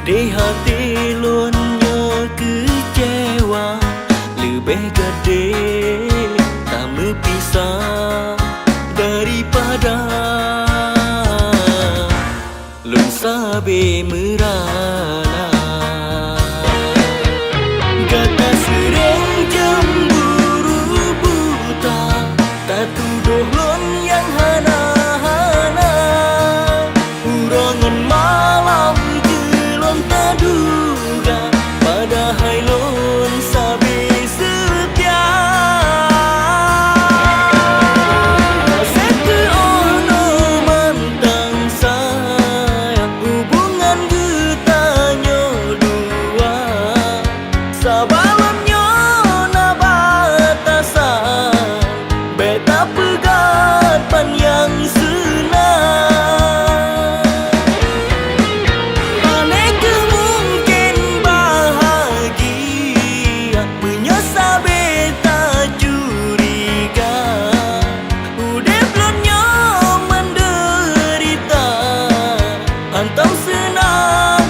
Di hati lonnya kecewa, lebih gede tak berpisah daripada lun sabe merana. Kata sering cemburu buta, tak tuduh lon yang hana-hana. Urangan malam jelon tak duga, padahal lon sabe setia. Satu ono mantang sayang, hubungan getanya dua. Sabalonnya na batasan, beta pegat pan yang senang. Aneka mungkin bahagia, menyesal beta curiga. Udep lonnya menderita, hantam senang.